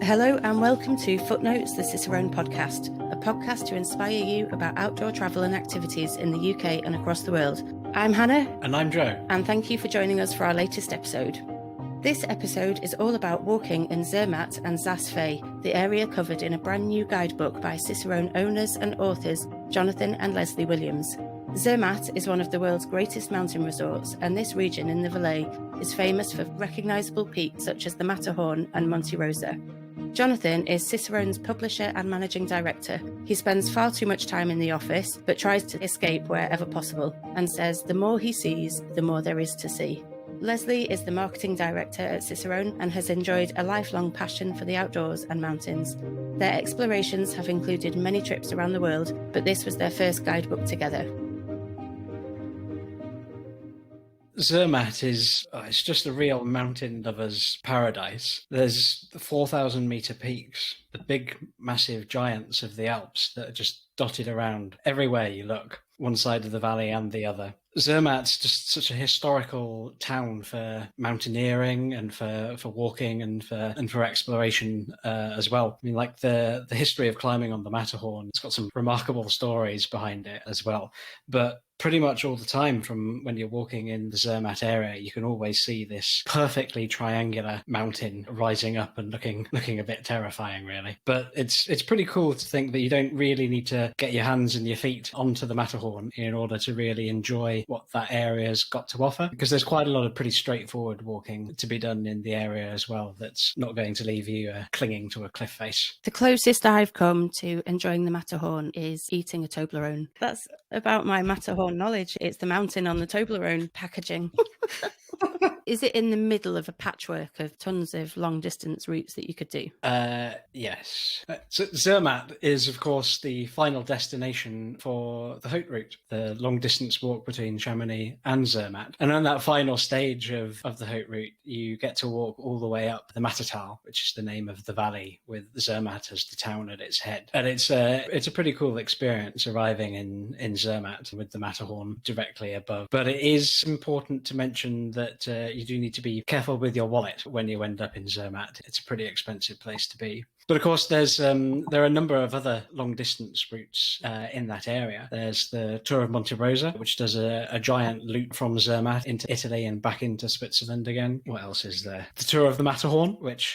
Hello and welcome to Footnotes, the Cicerone podcast, a podcast to inspire you about outdoor travel and activities in the UK and across the world. I'm Hannah. And I'm Joe. And thank you for joining us for our latest episode. This episode is all about walking in Zermatt and Saas-Fee, the area covered in a brand new guidebook by Cicerone owners and authors Jonathan and Lesley Williams. Zermatt is one of the world's greatest mountain resorts, and this region in the Valais is famous for recognisable peaks such as the Matterhorn and Monte Rosa. Jonathan is Cicerone's publisher and managing director. He spends far too much time in the office, but tries to escape wherever possible, and says the more he sees, the more there is to see. Lesley is the marketing director at Cicerone and has enjoyed a lifelong passion for the outdoors and mountains. Their explorations have included many trips around the world, but this was their first guidebook together. Zermatt it's just a real mountain lover's paradise. There's the 4,000 meter peaks, the big, massive giants of the Alps that are just dotted around everywhere you look, one side of the valley and the other. Zermatt's just such a historical town for mountaineering and for walking and for exploration as well. I mean, like the history of climbing on the Matterhorn, it's got some remarkable stories behind it as well. But pretty much all the time from when you're walking in the Zermatt area, you can always see this perfectly triangular mountain rising up and looking a bit terrifying, really. But it's pretty cool to think that you don't really need to get your hands and your feet onto the Matterhorn in order to really enjoy what that area's got to offer, because there's quite a lot of pretty straightforward walking to be done in the area as well that's not going to leave you clinging to a cliff face. The closest I've come to enjoying the Matterhorn is eating a Toblerone. That's about my Matterhorn knowledge. It's the mountain on the Toblerone packaging. Is it in the middle of a patchwork of tons of long distance routes that you could do? Yes. So Zermatt is, of course, the final destination for the Hut route, the long distance walk between Chamonix and Zermatt. And on that final stage of the Hut route, you get to walk all the way up the Mattertal, which is the name of the valley, with Zermatt as the town at its head. And it's a pretty cool experience arriving in Zermatt with the Matterhorn directly above. But it is important to mention that you do need to be careful with your wallet when you end up in Zermatt. It's a pretty expensive place to be. But of course, there are a number of other long-distance routes in that area. There's the Tour of Monte Rosa, which does a giant loop from Zermatt into Italy and back into Switzerland again. What else is there? The Tour of the Matterhorn, which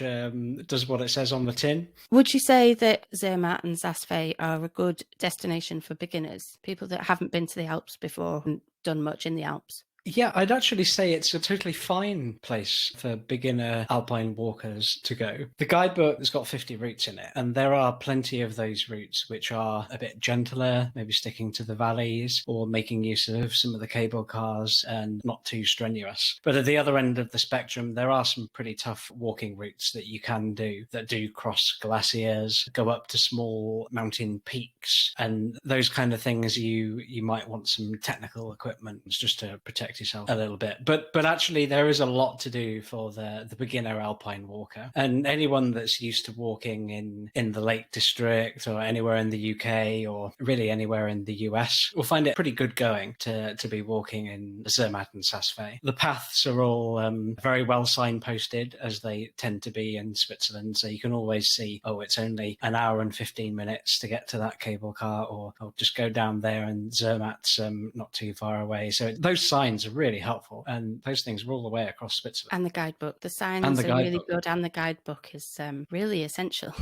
does what it says on the tin. Would you say that Zermatt and Saas-Fee are a good destination for beginners, people that haven't been to the Alps before and done much in the Alps? Yeah, I'd actually say it's a totally fine place for beginner alpine walkers to go. The guidebook has got 50 routes in it, and there are plenty of those routes which are a bit gentler, maybe sticking to the valleys or making use of some of the cable cars and not too strenuous. But at the other end of the spectrum, there are some pretty tough walking routes that you can do that do cross glaciers, go up to small mountain peaks, and those kind of things you might want some technical equipment just to protect yourself a little bit, but actually there is a lot to do for the beginner alpine walker, and anyone that's used to walking in the Lake District or anywhere in the UK or really anywhere in the US will find it pretty good going to be walking in Zermatt and Saas-Fee. The paths are all very well signposted, as they tend to be in Switzerland, so you can always see, it's only an hour and 15 minutes to get to that cable car, or just go down there and Zermatt's not too far away. So those signs are really helpful, and those things are all the way across Switzerland. And the guidebook, the signs are really good, and the guidebook is really essential.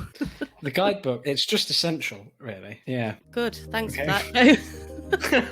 The guidebook, it's just essential, really. Yeah. Good, thanks for that.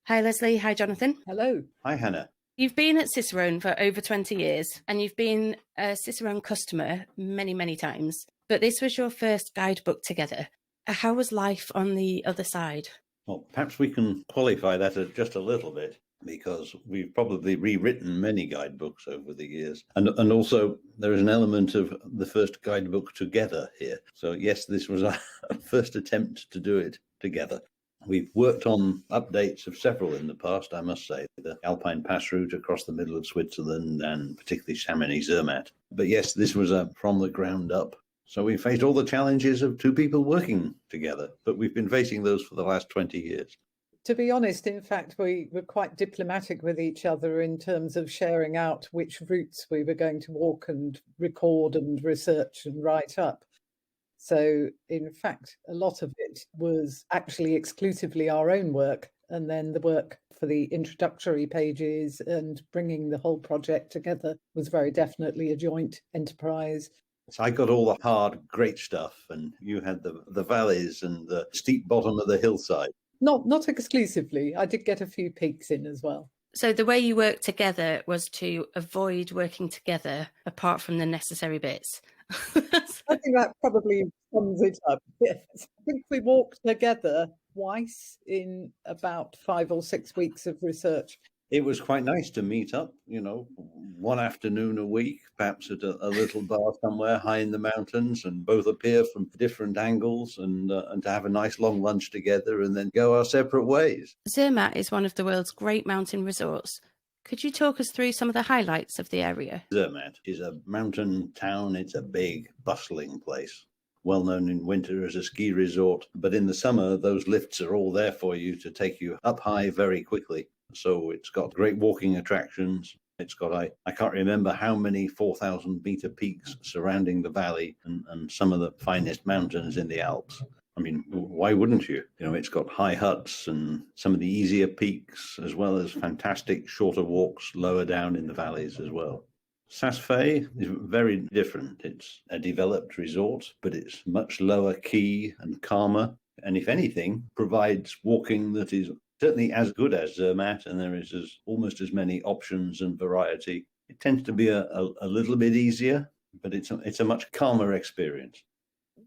Hi Lesley, hi Jonathan. Hello. Hi Hannah. You've been at Cicerone for over 20 years, and you've been a Cicerone customer many, many times, but this was your first guidebook together. How was life on the other side? Well, perhaps we can qualify that just a little bit, because we've probably rewritten many guidebooks over the years. And also there is an element of the first guidebook together here. So yes, this was our first attempt to do it together. We've worked on updates of several in the past, I must say, the Alpine Pass route across the middle of Switzerland and particularly Chamonix-Zermatt. But yes, this was from the ground up. So we faced all the challenges of two people working together, but we've been facing those for the last 20 years. To be honest, in fact, we were quite diplomatic with each other in terms of sharing out which routes we were going to walk and record and research and write up. So, in fact, a lot of it was actually exclusively our own work. And then the work for the introductory pages and bringing the whole project together was very definitely a joint enterprise. So I got all the hard, great stuff, and you had the valleys and the steep bottom of the hillside. Not exclusively. I did get a few peaks in as well. So the way you worked together was to avoid working together apart from the necessary bits. I think that probably sums it up. Yes. I think we walked together twice in about 5 or 6 weeks of research. It was quite nice to meet up, one afternoon a week, perhaps at a little bar somewhere high in the mountains, and both appear from different angles, and to have a nice long lunch together and then go our separate ways. Zermatt is one of the world's great mountain resorts. Could you talk us through some of the highlights of the area? Zermatt is a mountain town. It's a big, bustling place. Well known in winter as a ski resort, but in the summer, those lifts are all there for you to take you up high very quickly. So it's got great walking attractions. It's got, I can't remember how many 4,000-meter peaks surrounding the valley, and some of the finest mountains in the Alps. I mean, why wouldn't you? It's got high huts and some of the easier peaks, as well as fantastic shorter walks lower down in the valleys as well. Saas-Fee is very different. It's a developed resort, but it's much lower key and calmer, and if anything, provides walking that is certainly as good as Zermatt, and there is almost as many options and variety. It tends to be a little bit easier, but it's a much calmer experience.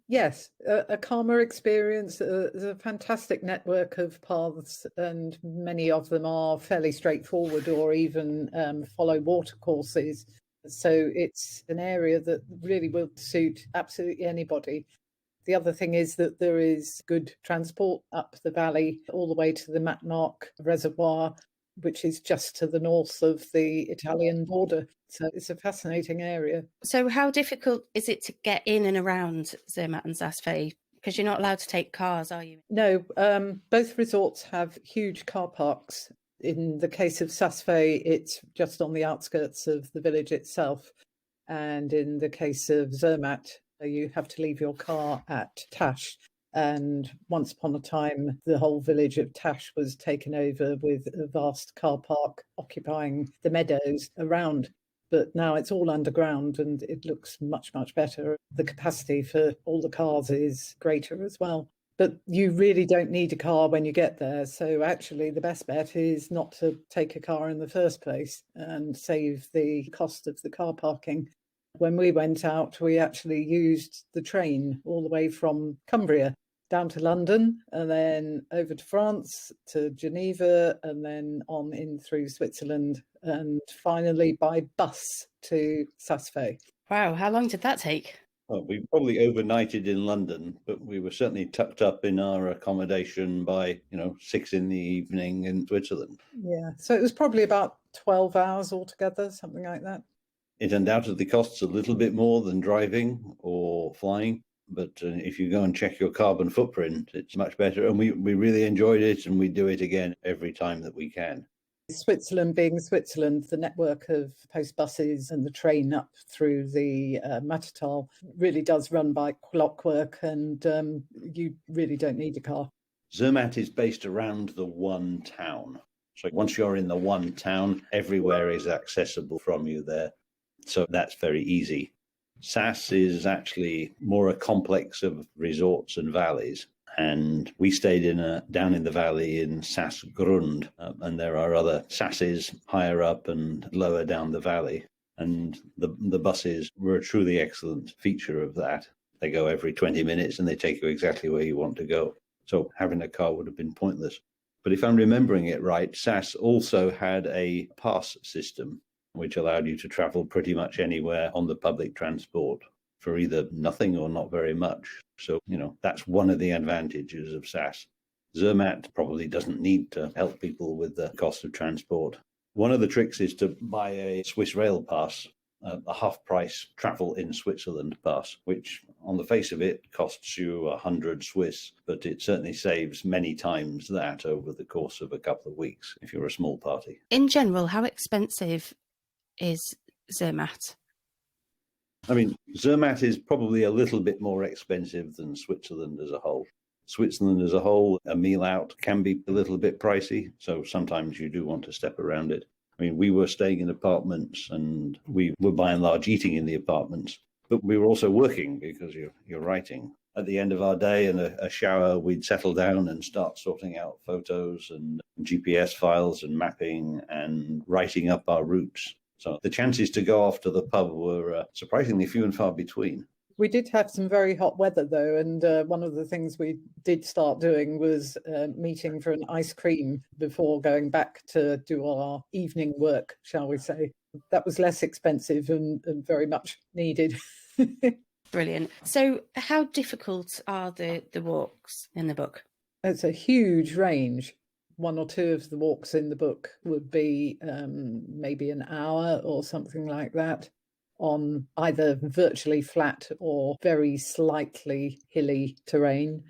Yes, a calmer experience. There's a fantastic network of paths, and many of them are fairly straightforward or even follow watercourses. So it's an area that really will suit absolutely anybody. The other thing is that there is good transport up the valley all the way to the Matterhorn Reservoir, which is just to the north of the Italian border. So it's a fascinating area. So how difficult is it to get in and around Zermatt and Saas-Fee? Because you're not allowed to take cars, are you? No, both resorts have huge car parks. In the case of Saas-Fee, it's just on the outskirts of the village itself. And in the case of Zermatt, you have to leave your car at Täsch. And once upon a time, the whole village of Täsch was taken over with a vast car park occupying the meadows around. But now it's all underground and it looks much, much better. The capacity for all the cars is greater as well. But you really don't need a car when you get there. So actually, the best bet is not to take a car in the first place and save the cost of the car parking. When we went out, we actually used the train all the way from Cumbria down to London and then over to France, to Geneva, and then on in through Switzerland, and finally by bus to Saas-Fee. Wow, how long did that take? Well, we probably overnighted in London, but we were certainly tucked up in our accommodation by, 6 p.m. in Switzerland. Yeah, so it was probably about 12 hours altogether, something like that. It undoubtedly costs a little bit more than driving or flying, but if you go and check your carbon footprint, it's much better. And we really enjoyed it, and we do it again every time that we can. Switzerland being Switzerland, the network of post buses and the train up through the Mattertal really does run by clockwork, and you really don't need a car. Zermatt is based around the one town. So once you're in the one town, everywhere is accessible from you there. So that's very easy. Saas is actually more a complex of resorts and valleys. And we stayed down in the valley in Saas-Grund, and there are other Sasses higher up and lower down the valley. And the buses were a truly excellent feature of that. They go every 20 minutes and they take you exactly where you want to go. So having a car would have been pointless. But if I'm remembering it right, Saas also had a pass system, which allowed you to travel pretty much anywhere on the public transport for either nothing or not very much. So, that's one of the advantages of Saas. Zermatt probably doesn't need to help people with the cost of transport. One of the tricks is to buy a Swiss rail pass, a half-price travel in Switzerland pass, which on the face of it, costs you 100 Swiss, but it certainly saves many times that over the course of a couple of weeks if you're a small party. In general, how expensive is Zermatt? I mean, Zermatt is probably a little bit more expensive than Switzerland as a whole. Switzerland as a whole, a meal out can be a little bit pricey, so sometimes you do want to step around it. I mean, we were staying in apartments and we were by and large eating in the apartments, but we were also working because you're writing. At the end of our day and a shower, we'd settle down and start sorting out photos and GPS files and mapping and writing up our routes. So the chances to go off to the pub were surprisingly few and far between. We did have some very hot weather, though, and one of the things we did start doing was meeting for an ice cream before going back to do our evening work, shall we say. That was less expensive and very much needed. Brilliant. So how difficult are the walks in the book? It's a huge range. One or two of the walks in the book would be maybe an hour or something like that, on either virtually flat or very slightly hilly terrain,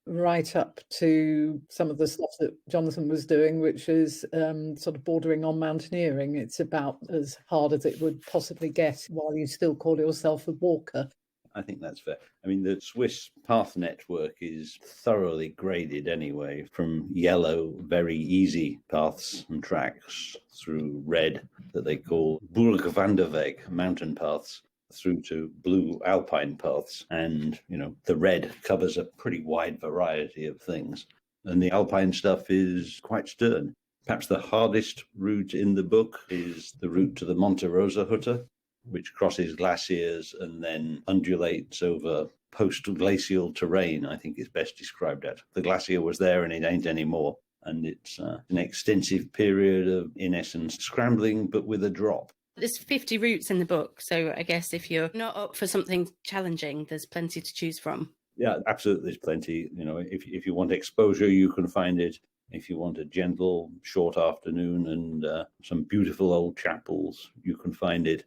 right up to some of the stuff that Jonathan was doing, which is sort of bordering on mountaineering. It's about as hard as it would possibly get while you still call yourself a walker. I think that's fair. I mean, the Swiss path network is thoroughly graded anyway, from yellow, very easy paths and tracks through red that they call Burgwanderweg, mountain paths, through to blue alpine paths. And, the red covers a pretty wide variety of things. And the alpine stuff is quite stern. Perhaps the hardest route in the book is the route to the Monte Rosa Hut, which crosses glaciers and then undulates over post-glacial terrain, I think is best described as. The glacier was there and it ain't anymore. And it's an extensive period of, in essence, scrambling, but with a drop. There's 50 routes in the book, so I guess if you're not up for something challenging, there's plenty to choose from. Yeah, absolutely, there's plenty. If you want exposure, you can find it. If you want a gentle, short afternoon and some beautiful old chapels, you can find it.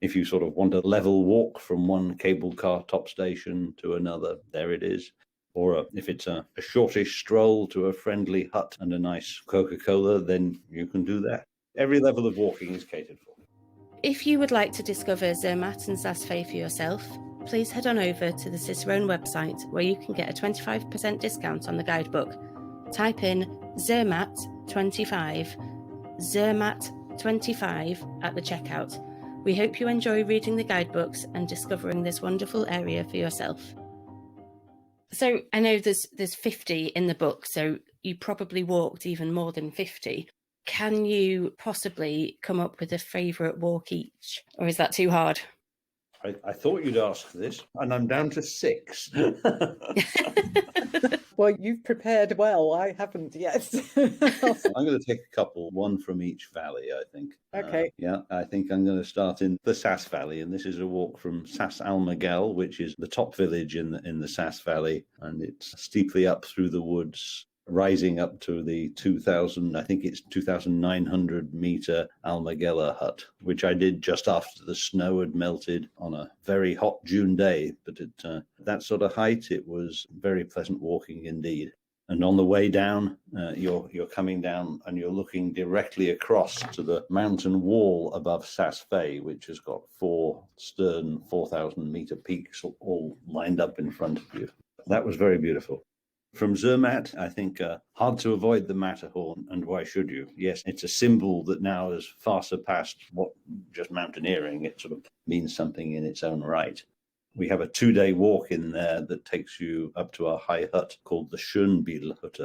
If you sort of want a level walk from one cable car top station to another, there it is. Or if it's a shortish stroll to a friendly hut and a nice Coca-Cola, then you can do that. Every level of walking is catered for. If you would like to discover Zermatt and Saas-Fee for yourself, please head on over to the Cicerone website where you can get a 25% discount on the guidebook. Type in Zermatt 25, Zermatt 25 at the checkout. We hope you enjoy reading the guidebooks and discovering this wonderful area for yourself. So I know there's 50 in the book, so you probably walked even more than 50. Can you possibly come up with a favourite walk each, or is that too hard? I thought you'd ask this, and I'm down to 6. Well, you've prepared well. I haven't yet. I'm going to take a couple, one from each valley, I think. Okay. I think I'm going to start in the Saas Valley, and this is a walk from Saas-Almagell, which is the top village in the Saas Valley, and it's steeply up through the woods, rising up to the 2,900 meter Almagell Hut, which I did just after the snow had melted on a very hot June day. But at that sort of height, it was very pleasant walking indeed. And on the way down, you're coming down and you're looking directly across to the mountain wall above Saas-Fee, which has got 4 stern 4,000 meter peaks all lined up in front of you. That was very beautiful. From Zermatt, I think hard to avoid the Matterhorn, and why should you? Yes, it's a symbol that now has far surpassed what just mountaineering. It sort of means something in its own right. We have a 2-day walk in there that takes you up to a high hut called the Schwarzsee Hut,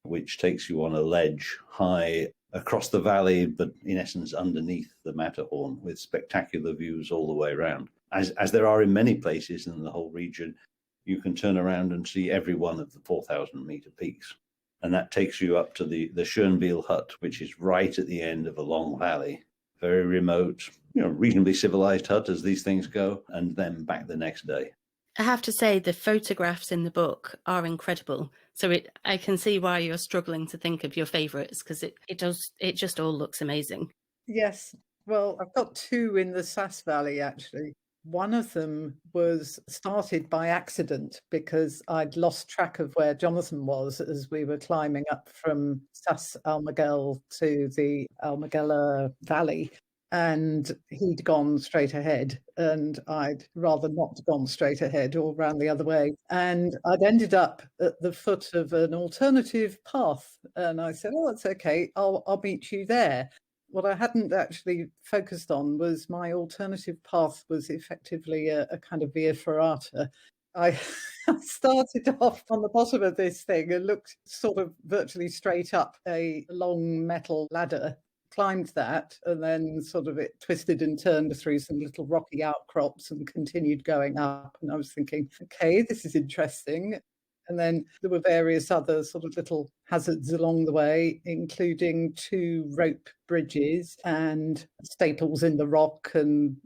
which takes you on a ledge high across the valley, but in essence underneath the Matterhorn, with spectacular views all the way around. As there are in many places in the whole region, you can turn around and see every one of the 4,000 meter peaks. And that takes you up to the Schwarzsee Hut, which is right at the end of a long valley, very remote, reasonably civilized hut as these things go, and then back the next day. I have to say the photographs in the book are incredible. So I can see why you're struggling to think of your favourites, because it just all looks amazing. Yes. Well, I've got 2 in the Saas Valley, actually. One of them was started by accident because I'd lost track of where Jonathan was as we were climbing up from Saas-Almagell to the Almagell Valley. And he'd gone straight ahead, and I'd rather not gone straight ahead or round the other way. And I'd ended up at the foot of an alternative path. And I said, oh, that's okay. I'll meet you there. What I hadn't actually focused on was my alternative path was effectively a kind of via ferrata. I started off on the bottom of this thing and looked sort of virtually straight up a long metal ladder, climbed that, and then sort of it twisted and turned through some little rocky outcrops and continued going up. And I was thinking, okay, this is interesting. And then there were various other sort of little hazards along the way, including 2 rope bridges and staples in the rock and,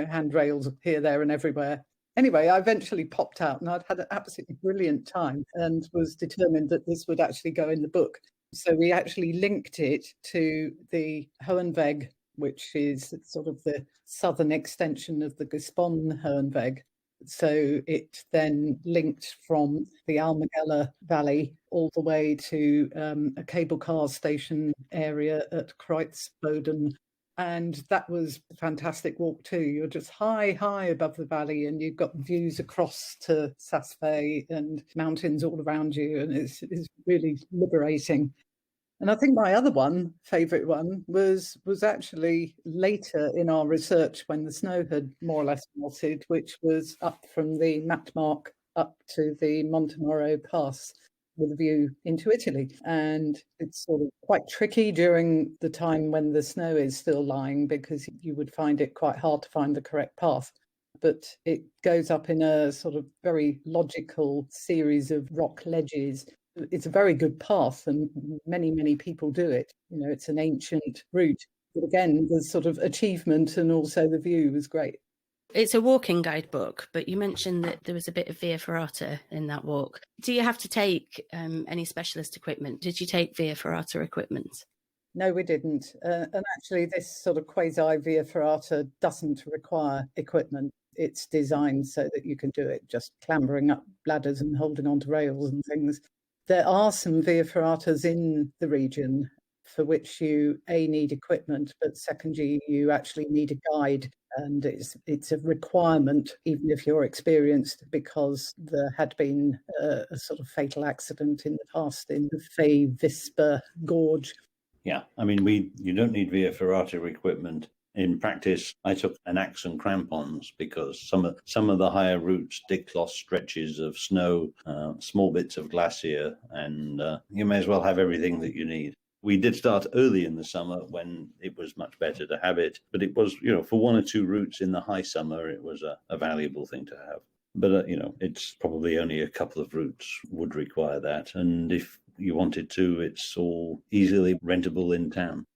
handrails here, there and everywhere. Anyway, I eventually popped out and I'd had an absolutely brilliant time and was determined that this would actually go in the book. So we actually linked it to the Rhone Valley, which is sort of the southern extension of the Rhone Valley. So it then linked from the Almagell Valley all the way to a cable car station area at Kreuzboden. And that was a fantastic walk too. You're just high above the valley and you've got views across to Saas-Fee and mountains all around you. And it's really liberating. And I think my other favourite one, was actually later in our research when the snow had more or less melted, which was up from the Matterhorn up to the Monte Moro pass with a view into Italy. And it's sort of quite tricky during the time when the snow is still lying because you would find it quite hard to find the correct path. But it goes up in a sort of very logical series of rock ledges. It's a very good path and many people do it. It's an ancient route. But again, the sort of achievement and also the view was great. It's a walking guidebook, but you mentioned that there was a bit of via ferrata in that walk. Do you have to take any specialist equipment? Did you take via ferrata equipment? No, we didn't. And actually, this sort of quasi via ferrata doesn't require equipment. It's designed so that you can do it just clambering up ladders and holding onto rails and things. There are some via ferratas in the region for which you, A, need equipment, but secondly, you actually need a guide. And it's a requirement, even if you're experienced, because there had been a sort of fatal accident in the past in the Visp gorge. Yeah, I mean, you don't need via ferrata equipment. In practice, I took an axe and crampons because some of the higher routes, Diklos stretches of snow, small bits of glacier, and you may as well have everything that you need. We did start early in the summer when it was much better to have it, but it was, for 1 or 2 routes in the high summer, it was a valuable thing to have. But, it's probably only a couple of routes would require that. And if you wanted to, it's all easily rentable in town.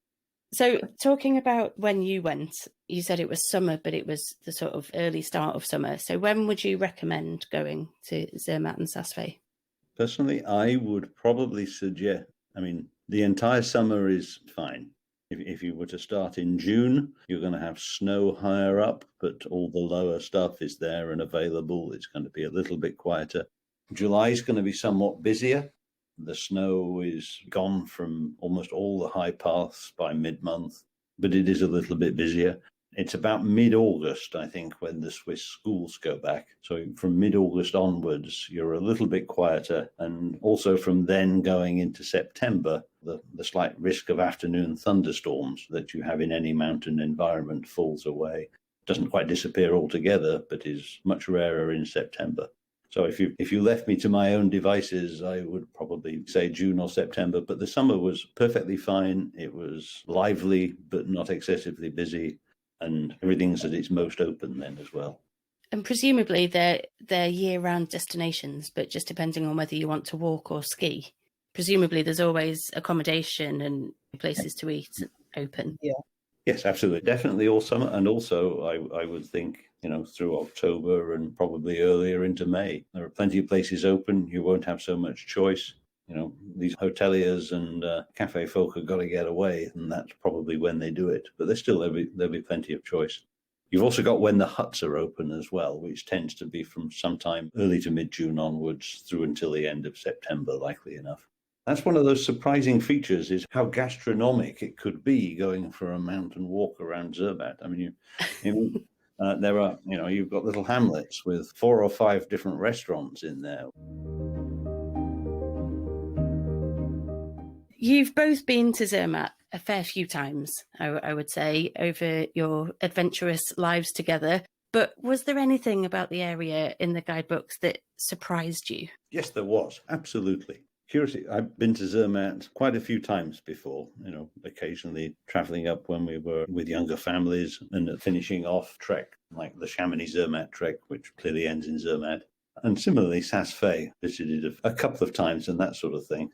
So talking about when you went, you said it was summer, but it was the sort of early start of summer. So when would you recommend going to Zermatt and Saas-Fee? Personally, I would probably suggest, the entire summer is fine. If you were to start in June, you're going to have snow higher up, but all the lower stuff is there and available. It's going to be a little bit quieter. July is going to be somewhat busier. The snow is gone from almost all the high paths by mid-month, but it is a little bit busier. It's about mid-August, I think, when the Swiss schools go back. So from mid-August onwards, you're a little bit quieter. And also from then going into September, the slight risk of afternoon thunderstorms that you have in any mountain environment falls away. Doesn't quite disappear altogether, but is much rarer in September. So if you left me to my own devices, I would probably say June or September. But the summer was perfectly fine. It was lively, but not excessively busy. And everything's at its most open then as well. And presumably they're year-round destinations, but just depending on whether you want to walk or ski. Presumably there's always accommodation and places to eat open. Yeah. Yes, absolutely. Definitely all summer. And also I would think, through October and probably earlier into May. There are plenty of places open. You won't have so much choice. These hoteliers and cafe folk have got to get away, and that's probably when they do it. But there'll be plenty of choice. You've also got when the huts are open as well, which tends to be from sometime early to mid-June onwards through until the end of September, likely enough. That's one of those surprising features, is how gastronomic it could be going for a mountain walk around Zermatt. I mean, there are, you've got little hamlets with 4 or 5 different restaurants in there. You've both been to Zermatt a fair few times, I would say, over your adventurous lives together. But was there anything about the area in the guidebooks that surprised you? Yes, there was. Absolutely. Curiosity. I've been to Zermatt quite a few times before, occasionally traveling up when we were with younger families and finishing off trek, like the Chamonix-Zermatt trek, which clearly ends in Zermatt. And similarly, Saas-Fee, visited a couple of times and that sort of thing.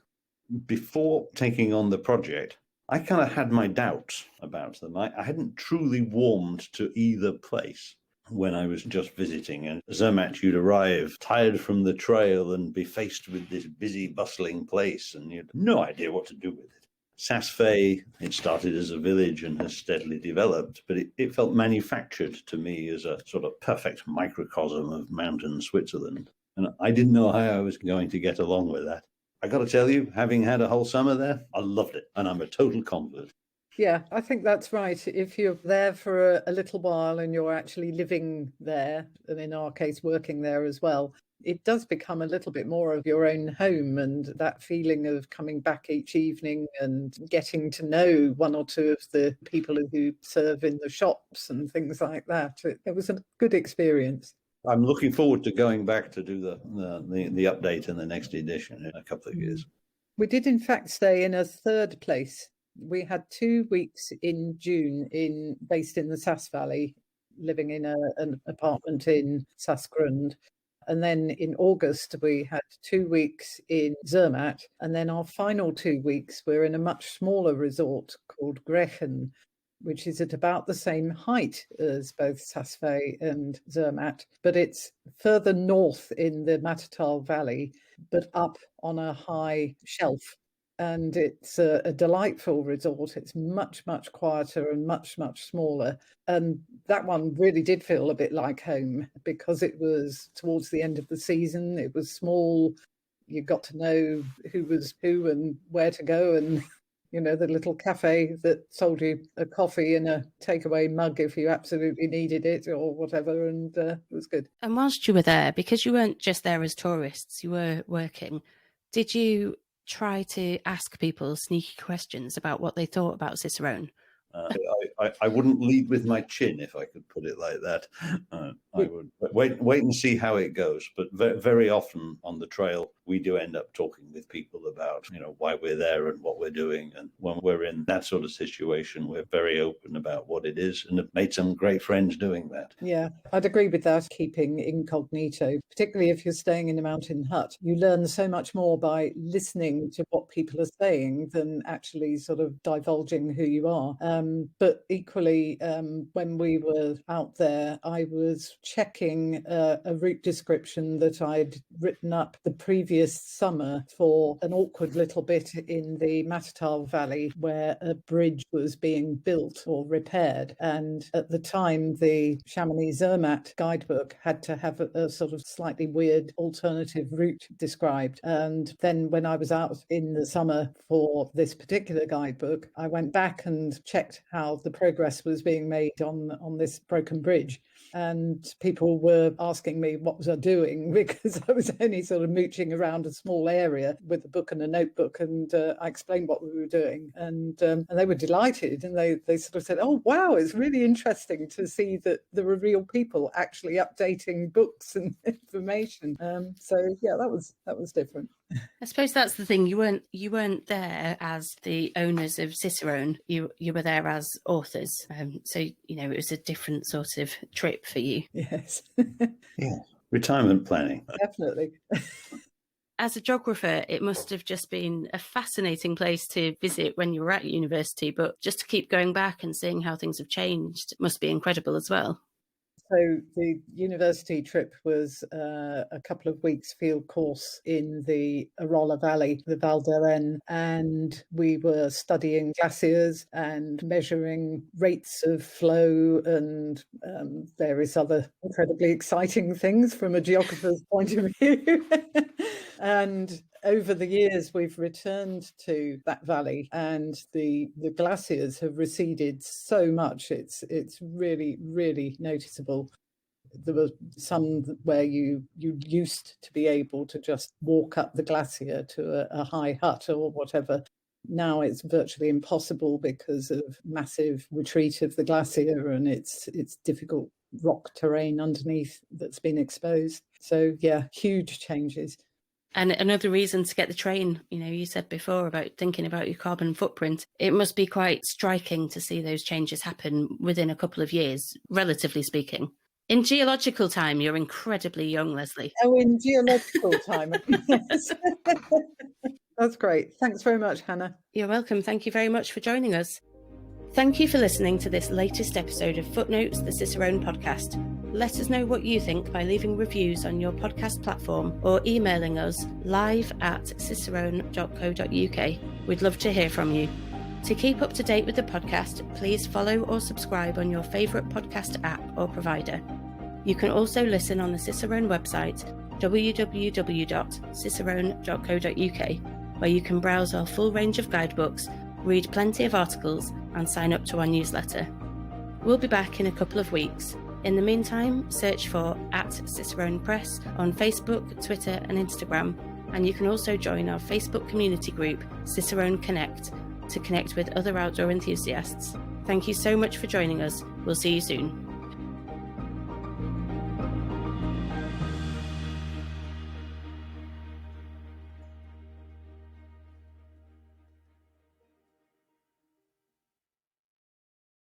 Before taking on the project, I kind of had my doubts about them. I hadn't truly warmed to either place when I was just visiting. And Zermatt, you'd arrive tired from the trail and be faced with this busy, bustling place, and you'd no idea what to do with it. Saas-Fee, it started as a village and has steadily developed, but it felt manufactured to me as a sort of perfect microcosm of mountain Switzerland. And I didn't know how I was going to get along with that. I got to tell you, having had a whole summer there, I loved it, and I'm a total convert. Yeah, I think that's right. If you're there for a little while and you're actually living there, and in our case, working there as well, it does become a little bit more of your own home, and that feeling of coming back each evening and getting to know one or two of the people who serve in the shops and things like that. It was a good experience. I'm looking forward to going back to do the update in the next edition in a couple of years. We did, in fact, stay in a third place. We had 2 weeks in June based in the Saas Valley, living in an apartment in Saas-Grund. And then in August, we had 2 weeks in Zermatt. And then our final 2 weeks, we're in a much smaller resort called Grächen, which is at about the same height as both Saas-Fee and Zermatt, but it's further north in the Mattertal Valley, but up on a high shelf. And it's a delightful resort. It's much, much quieter and much, much smaller. And that one really did feel a bit like home because it was towards the end of the season. It was small. You got to know who was who and where to go, and the little cafe that sold you a coffee in a takeaway mug if you absolutely needed it or whatever, and it was good. And whilst you were there, because you weren't just there as tourists, you were working, did you try to ask people sneaky questions about what they thought about Cicerone? I wouldn't lead with my chin, if I could put it like that. I would wait and see how it goes. But very often on the trail, we do end up talking with people about, why we're there and what we're doing. And when we're in that sort of situation, we're very open about what it is and have made some great friends doing that. Yeah, I'd agree with that, keeping incognito, particularly if you're staying in a mountain hut. You learn so much more by listening to what people are saying than actually sort of divulging who you are. But equally, when we were out there, I was checking a route description that I'd written up the previous summer for an awkward little bit in the Mattertal Valley where a bridge was being built or repaired. And at the time, the Chamonix-Zermatt guidebook had to have a sort of slightly weird alternative route described. And then when I was out in the summer for this particular guidebook, I went back and checked how the progress was being made on this broken bridge. And people were asking me what was I doing, because I was only sort of mooching around a small area with a book and a notebook, and I explained what we were doing, and they were delighted, and they sort of said, "Oh wow, it's really interesting to see that there were real people actually updating books and information." So yeah, that was different. I suppose that's the thing. You weren't there as the owners of Cicerone. You were there as authors. So it was a different sort of trip for you. Yes. Yeah. Retirement planning. Definitely. As a geographer, it must have just been a fascinating place to visit when you were at university, but just to keep going back and seeing how things have changed must be incredible as well. So the university trip was a couple of weeks field course in the Rhone Valley, the Val d'Aisne, and we were studying glaciers and measuring rates of flow and various other incredibly exciting things from a geographer's point of view. And over the years, we've returned to that valley, and the glaciers have receded so much. It's really, really noticeable. There were some where you used to be able to just walk up the glacier to a high hut or whatever. Now it's virtually impossible because of massive retreat of the glacier and it's difficult rock terrain underneath that's been exposed. So yeah, huge changes. And another reason to get the train, you said before about thinking about your carbon footprint, it must be quite striking to see those changes happen within a couple of years, relatively speaking. In geological time, you're incredibly young, Lesley. Oh, in geological time, yes. That's great. Thanks very much, Hannah. You're welcome. Thank you very much for joining us. Thank you for listening to this latest episode of Footnotes, the Cicerone podcast. Let us know what you think by leaving reviews on your podcast platform or emailing us live@cicerone.co.uk. We'd love to hear from you. To keep up to date with the podcast, please follow or subscribe on your favourite podcast app or provider. You can also listen on the Cicerone website, www.cicerone.co.uk, where you can browse our full range of guidebooks, read plenty of articles, and sign up to our newsletter. We'll be back in a couple of weeks. In the meantime, search for @Cicerone Press on Facebook, Twitter, and Instagram, and you can also join our Facebook community group, Cicerone Connect, to connect with other outdoor enthusiasts. Thank you so much for joining us. We'll see you soon.